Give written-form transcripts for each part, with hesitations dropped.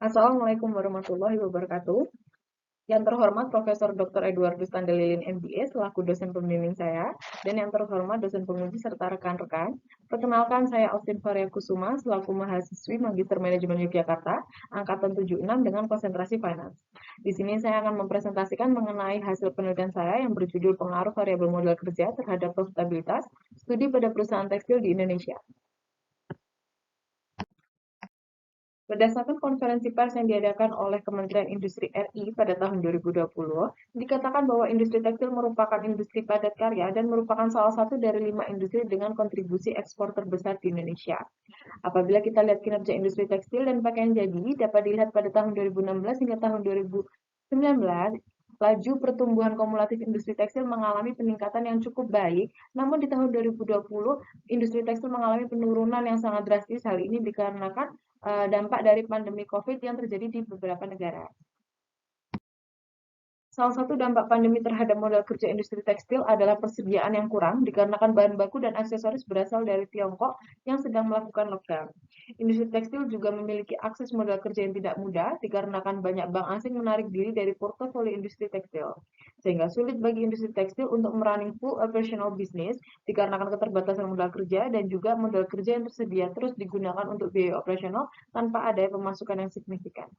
Assalamualaikum warahmatullahi wabarakatuh. Yang terhormat Profesor Dr. Edwardus Tandelilin MBA selaku dosen pembimbing saya, dan yang terhormat dosen penguji serta rekan-rekan. Perkenalkan, saya Austin Faria Kusuma selaku mahasiswi Magister Manajemen Yogyakarta, angkatan 76 dengan konsentrasi Finance. Di sini saya akan mempresentasikan mengenai hasil penelitian saya yang berjudul Pengaruh Variabel Modal Kerja terhadap Profitabilitas Studi pada Perusahaan Tekstil di Indonesia. Berdasarkan konferensi pers yang diadakan oleh Kementerian Industri RI pada tahun 2020, dikatakan bahwa industri tekstil merupakan industri padat karya dan merupakan salah satu dari 5 industri dengan kontribusi ekspor terbesar di Indonesia. Apabila kita lihat kinerja industri tekstil dan pakaian jadi, dapat dilihat pada tahun 2016 hingga tahun 2019, laju pertumbuhan kumulatif industri tekstil mengalami peningkatan yang cukup baik, namun di tahun 2020, industri tekstil mengalami penurunan yang sangat drastis. Hal ini dikarenakan dampak dari pandemi COVID yang terjadi di beberapa negara. Salah satu dampak pandemi terhadap modal kerja industri tekstil adalah persediaan yang kurang dikarenakan bahan baku dan aksesoris berasal dari Tiongkok yang sedang melakukan lockdown. Industri tekstil juga memiliki akses modal kerja yang tidak mudah dikarenakan banyak bank asing menarik diri dari portofolio industri tekstil. Sehingga sulit bagi industri tekstil untuk merunning full operational business dikarenakan keterbatasan modal kerja dan juga modal kerja yang tersedia terus digunakan untuk biaya operasional tanpa adanya pemasukan yang signifikan.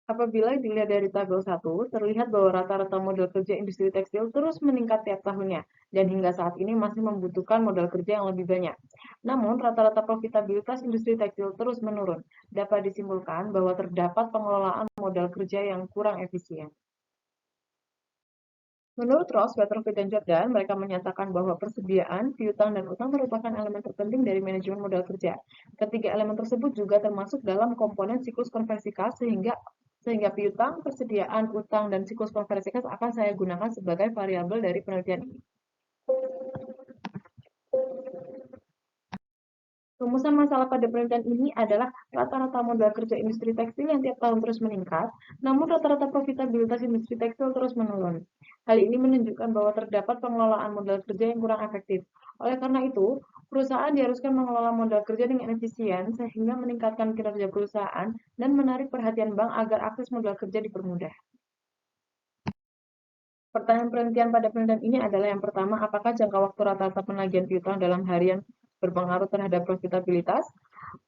Apabila dilihat dari tabel 1, terlihat bahwa rata-rata modal kerja industri tekstil terus meningkat tiap tahunnya, dan hingga saat ini masih membutuhkan modal kerja yang lebih banyak. Namun, rata-rata profitabilitas industri tekstil terus menurun. Dapat disimpulkan bahwa terdapat pengelolaan modal kerja yang kurang efisien. Menurut Ross, Weatherford, dan Jordan, mereka menyatakan bahwa persediaan, piutang, dan utang merupakan elemen terpenting dari manajemen modal kerja. Ketiga elemen tersebut juga termasuk dalam komponen siklus konversi kas sehingga piutang, persediaan, utang, dan siklus konversi kas akan saya gunakan sebagai variabel dari penelitian ini. Rumusan masalah pada penelitian ini adalah rata-rata modal kerja industri tekstil yang tiap tahun terus meningkat, namun rata-rata profitabilitas industri tekstil terus menurun. Hal ini menunjukkan bahwa terdapat pengelolaan modal kerja yang kurang efektif. Oleh karena itu, perusahaan diharuskan mengelola modal kerja dengan efisien sehingga meningkatkan kinerja perusahaan dan menarik perhatian bank agar akses modal kerja dipermudah. Pertanyaan penelitian pada penelitian ini adalah yang pertama, apakah jangka waktu rata-rata penagihan piutang dalam harian berpengaruh terhadap profitabilitas?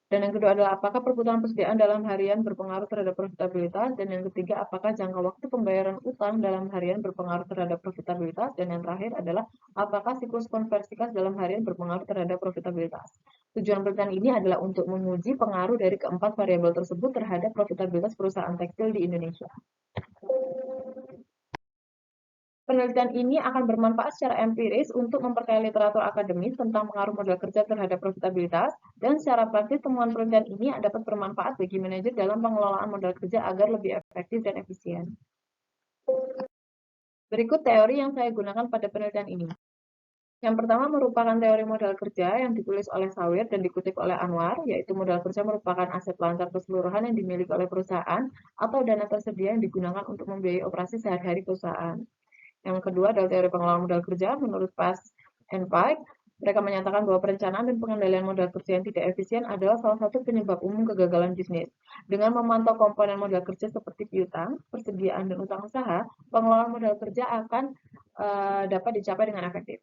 Dan yang kedua adalah apakah perputaran persediaan dalam harian berpengaruh terhadap profitabilitas? Dan yang ketiga, apakah jangka waktu pembayaran utang dalam harian berpengaruh terhadap profitabilitas? Dan yang terakhir adalah apakah siklus konversi kas dalam harian berpengaruh terhadap profitabilitas? Tujuan penelitian ini adalah untuk menguji pengaruh dari keempat variabel tersebut terhadap profitabilitas perusahaan tekstil di Indonesia. Penelitian ini akan bermanfaat secara empiris untuk memperkaya literatur akademis tentang pengaruh modal kerja terhadap profitabilitas, dan secara praktis temuan penelitian ini dapat bermanfaat bagi manajer dalam pengelolaan modal kerja agar lebih efektif dan efisien. Berikut teori yang saya gunakan pada penelitian ini. Yang pertama merupakan teori modal kerja yang ditulis oleh Sawir dan dikutip oleh Anwar, yaitu modal kerja merupakan aset lancar keseluruhan yang dimiliki oleh perusahaan atau dana tersedia yang digunakan untuk membiayai operasi sehari-hari perusahaan. Yang kedua adalah teori pengelolaan modal kerja menurut Pass and Pike. Mereka menyatakan bahwa perencanaan dan pengendalian modal kerja yang tidak efisien adalah salah satu penyebab umum kegagalan bisnis. Dengan memantau komponen modal kerja seperti piutang, persediaan, dan utang usaha, pengelolaan modal kerja akan dapat dicapai dengan efektif.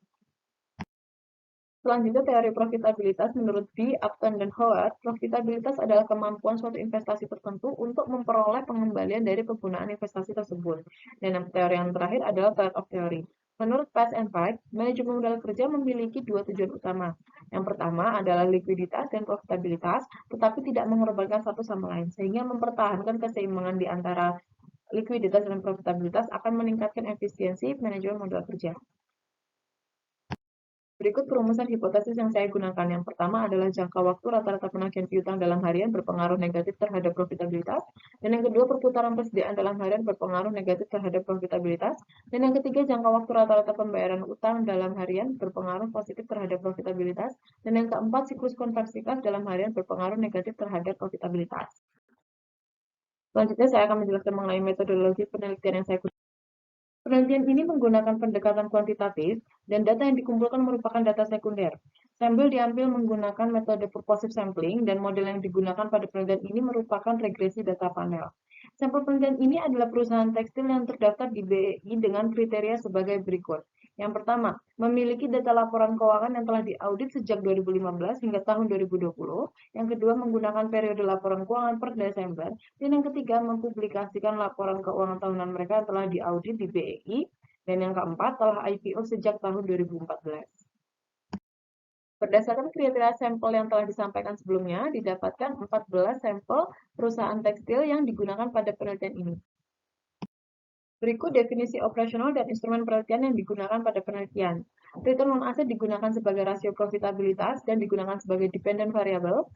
Selanjutnya, teori profitabilitas menurut B, Upton, dan Howard. Profitabilitas adalah kemampuan suatu investasi tertentu untuk memperoleh pengembalian dari penggunaan investasi tersebut. Dan teori yang terakhir adalah trade-off theory. Menurut Pass and Pike, manajemen modal kerja memiliki dua tujuan utama. Yang pertama adalah likuiditas dan profitabilitas, tetapi tidak mengorbankan satu sama lain, sehingga mempertahankan keseimbangan di antara likuiditas dan profitabilitas akan meningkatkan efisiensi manajemen modal kerja. Berikut perumusan hipotesis yang saya gunakan. Yang pertama adalah jangka waktu rata-rata penagihan piutang dalam harian berpengaruh negatif terhadap profitabilitas. Dan yang kedua, perputaran persediaan dalam harian berpengaruh negatif terhadap profitabilitas. Dan yang ketiga, jangka waktu rata-rata pembayaran utang dalam harian berpengaruh positif terhadap profitabilitas. Dan yang keempat, siklus konversi kas dalam harian berpengaruh negatif terhadap profitabilitas. Selanjutnya, saya akan menjelaskan mengenai metodologi penelitian yang saya gunakan. Penelitian ini menggunakan pendekatan kuantitatif, dan data yang dikumpulkan merupakan data sekunder. Sampel diambil menggunakan metode purposive sampling, dan model yang digunakan pada penelitian ini merupakan regresi data panel. Sampel penelitian ini adalah perusahaan tekstil yang terdaftar di BEI dengan kriteria sebagai berikut. Yang pertama, memiliki data laporan keuangan yang telah diaudit sejak 2015 hingga tahun 2020. Yang kedua, menggunakan periode laporan keuangan per Desember. Dan yang ketiga, mempublikasikan laporan keuangan tahunan mereka yang telah diaudit di BEI. Dan yang keempat, telah IPO sejak tahun 2014. Berdasarkan kriteria sampel yang telah disampaikan sebelumnya, didapatkan 14 sampel perusahaan tekstil yang digunakan pada penelitian ini. Berikut definisi operasional dan instrumen penelitian yang digunakan pada penelitian. Return on asset digunakan sebagai rasio profitabilitas dan digunakan sebagai dependent variable.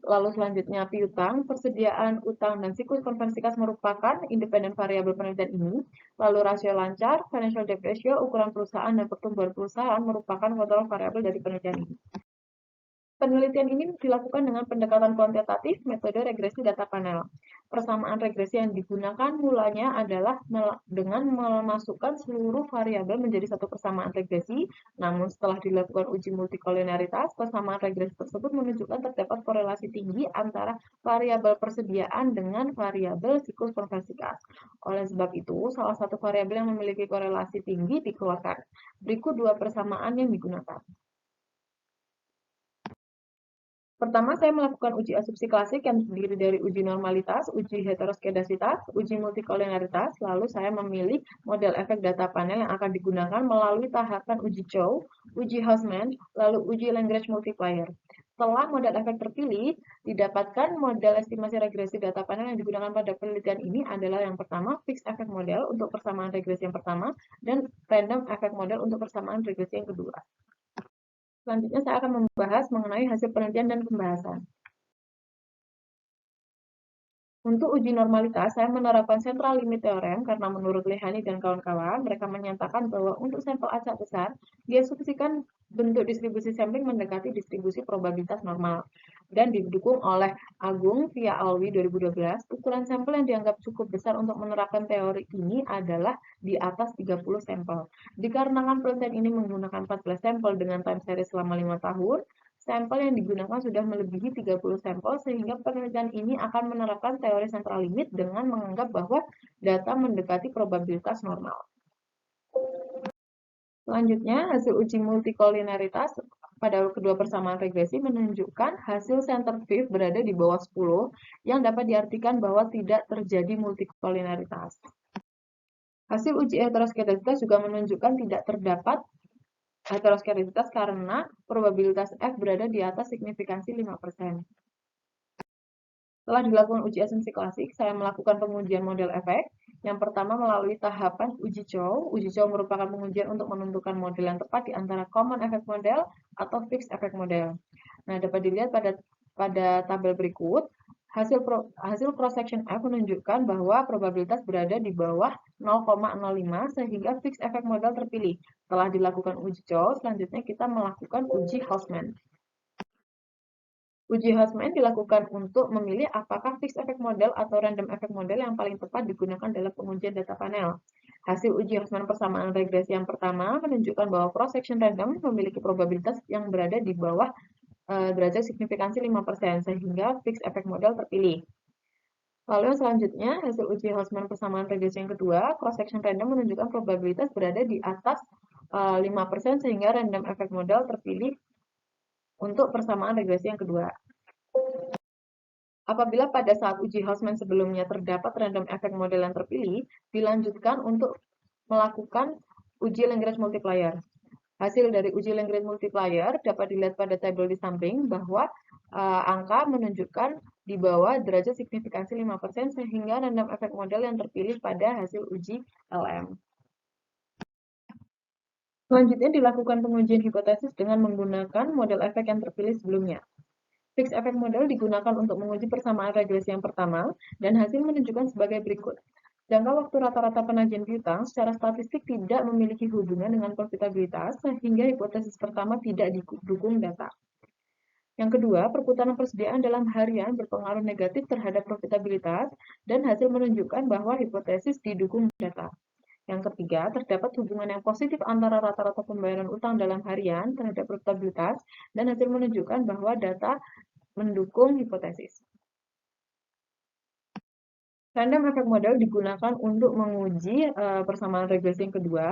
Lalu selanjutnya piutang, persediaan utang, dan siklus konversi kas merupakan independent variable penelitian ini. Lalu rasio lancar, financial debt ratio, ukuran perusahaan, dan pertumbuhan perusahaan merupakan kontrol variabel dari penelitian ini. Penelitian ini dilakukan dengan pendekatan kuantitatif, metode regresi data panel. Persamaan regresi yang digunakan mulanya adalah dengan memasukkan seluruh variabel menjadi satu persamaan regresi, namun setelah dilakukan uji multikoliniaritas, persamaan regresi tersebut menunjukkan terdapat korelasi tinggi antara variabel persediaan dengan variabel siklus konversi kas. Oleh sebab itu, salah satu variabel yang memiliki korelasi tinggi dikeluarkan. Berikut dua persamaan yang digunakan. Pertama, saya melakukan uji asumsi klasik yang terdiri dari uji normalitas, uji heteroskedasitas, uji multikoliniaritas, lalu saya memilih model efek data panel yang akan digunakan melalui tahapan uji Chow, uji Hausman, lalu uji Lagrange multiplier. Setelah model efek terpilih, didapatkan model estimasi regresi data panel yang digunakan pada penelitian ini adalah yang pertama, fixed effect model untuk persamaan regresi yang pertama, dan random effect model untuk persamaan regresi yang kedua. Selanjutnya saya akan membahas mengenai hasil penelitian dan pembahasan. Untuk uji normalitas, saya menerapkan central limit theorem karena menurut Lehani dan kawan-kawan, mereka menyatakan bahwa untuk sampel acak besar, diasumsikan bentuk distribusi sampling mendekati distribusi probabilitas normal. Dan didukung oleh Agung via Alwi 2012, ukuran sampel yang dianggap cukup besar untuk menerapkan teori ini adalah di atas 30 sampel. Dikarenakan penelitian ini menggunakan 14 sampel dengan time series selama 5 tahun, sampel yang digunakan sudah melebihi 30 sampel, sehingga penelitian ini akan menerapkan teori central limit dengan menganggap bahwa data mendekati probabilitas normal. Selanjutnya, hasil uji multikoliniaritas pada kedua persamaan regresi menunjukkan hasil center fifth berada di bawah 10, yang dapat diartikan bahwa tidak terjadi multikoliniaritas. Hasil uji heteroskedasitas juga menunjukkan tidak terdapat heteroskedasitas karena probabilitas F berada di atas signifikansi 5%. Setelah dilakukan uji asumsi klasik, saya melakukan pengujian model efek. Yang pertama melalui tahapan uji Chow. Uji Chow merupakan pengujian untuk menentukan model yang tepat di antara common effect model atau fixed effect model. Nah, dapat dilihat pada tabel berikut. Hasil cross-section F menunjukkan bahwa probabilitas berada di bawah 0,05 sehingga fixed effect model terpilih. Setelah dilakukan uji Chow, selanjutnya kita melakukan uji Hausman. Uji Hausman dilakukan untuk memilih apakah fixed effect model atau random effect model yang paling tepat digunakan dalam pengujian data panel. Hasil uji Hausman persamaan regresi yang pertama menunjukkan bahwa cross-section random memiliki probabilitas yang berada di bawah derajat signifikansi 5%, sehingga fixed effect model terpilih. Lalu yang selanjutnya, hasil uji Hausman persamaan regresi yang kedua, cross-section random menunjukkan probabilitas berada di atas 5%, sehingga random effect model terpilih untuk persamaan regresi yang kedua. Apabila pada saat uji Hausman sebelumnya terdapat random effect model yang terpilih, dilanjutkan untuk melakukan uji Lagrange multiplier. Hasil dari uji Lagrange multiplier dapat dilihat pada tabel di samping bahwa angka menunjukkan di bawah derajat signifikansi 5% sehingga random effect model yang terpilih pada hasil uji LM. Selanjutnya dilakukan pengujian hipotesis dengan menggunakan model efek yang terpilih sebelumnya. Fixed effect model digunakan untuk menguji persamaan regresi yang pertama, dan hasil menunjukkan sebagai berikut. Jangka waktu rata-rata penagihan piutang secara statistik tidak memiliki hubungan dengan profitabilitas, sehingga hipotesis pertama tidak didukung data. Yang kedua, perputaran persediaan dalam harian berpengaruh negatif terhadap profitabilitas, dan hasil menunjukkan bahwa hipotesis didukung data. Yang ketiga, terdapat hubungan yang positif antara rata-rata pembayaran utang dalam harian terhadap profitabilitas dan hasil menunjukkan bahwa data mendukung hipotesis. Random effect model digunakan untuk menguji persamaan regresi yang kedua,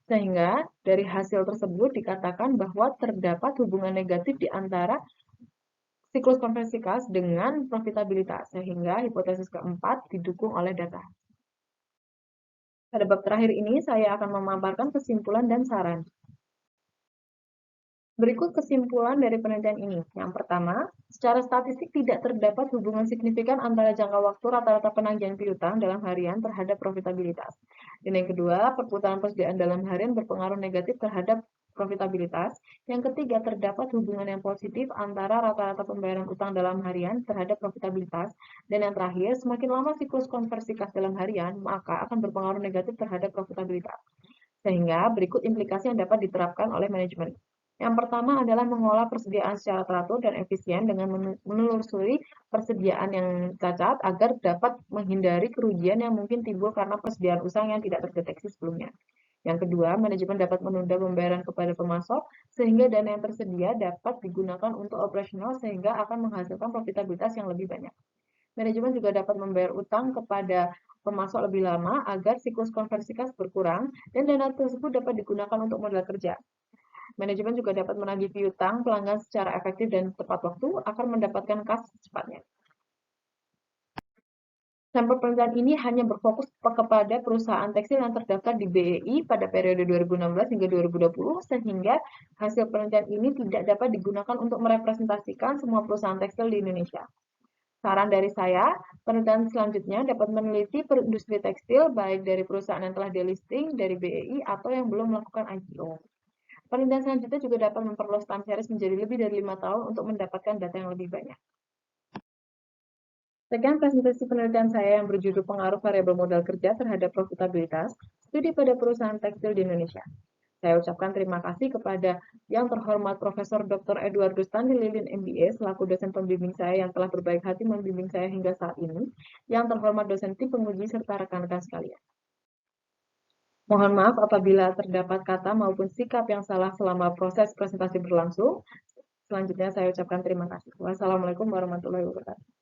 sehingga dari hasil tersebut dikatakan bahwa terdapat hubungan negatif di antara siklus konversi kas dengan profitabilitas, sehingga hipotesis keempat didukung oleh data. Pada bab terakhir ini, saya akan memaparkan kesimpulan dan saran. Berikut kesimpulan dari penelitian ini. Yang pertama, secara statistik tidak terdapat hubungan signifikan antara jangka waktu rata-rata penagihan piutang dalam harian terhadap profitabilitas. Dan yang kedua, perputaran persediaan dalam harian berpengaruh negatif terhadap profitabilitas. Yang ketiga, terdapat hubungan yang positif antara rata-rata pembayaran utang dalam harian terhadap profitabilitas. Dan yang terakhir, semakin lama siklus konversi kas dalam harian, maka akan berpengaruh negatif terhadap profitabilitas. Sehingga berikut implikasi yang dapat diterapkan oleh manajemen. Yang pertama adalah mengolah persediaan secara teratur dan efisien dengan menelusuri persediaan yang cacat agar dapat menghindari kerugian yang mungkin timbul karena persediaan usang yang tidak terdeteksi sebelumnya. Yang kedua, manajemen dapat menunda pembayaran kepada pemasok sehingga dana yang tersedia dapat digunakan untuk operasional sehingga akan menghasilkan profitabilitas yang lebih banyak. Manajemen juga dapat membayar utang kepada pemasok lebih lama agar siklus konversi kas berkurang dan dana tersebut dapat digunakan untuk modal kerja. Manajemen juga dapat menagih piutang pelanggan secara efektif dan tepat waktu akan mendapatkan kas secepatnya. Sampel penelitian ini hanya berfokus kepada perusahaan tekstil yang terdaftar di BEI pada periode 2016 hingga 2020, sehingga hasil penelitian ini tidak dapat digunakan untuk merepresentasikan semua perusahaan tekstil di Indonesia. Saran dari saya, penelitian selanjutnya dapat meneliti industri tekstil baik dari perusahaan yang telah delisting dari BEI atau yang belum melakukan IPO. Penelitian selanjutnya juga dapat memperluas time series menjadi lebih dari 5 tahun untuk mendapatkan data yang lebih banyak. Sekian presentasi penelitian saya yang berjudul pengaruh variabel modal kerja terhadap profitabilitas studi pada perusahaan tekstil di Indonesia. Saya ucapkan terima kasih kepada yang terhormat Profesor Dr. Eduardo Standi Lilin MBA selaku dosen pembimbing saya yang telah berbaik hati membimbing saya hingga saat ini, yang terhormat dosen tim penguji serta rekan-rekan sekalian. Mohon maaf apabila terdapat kata maupun sikap yang salah selama proses presentasi berlangsung. Selanjutnya saya ucapkan terima kasih. Wassalamualaikum warahmatullahi wabarakatuh.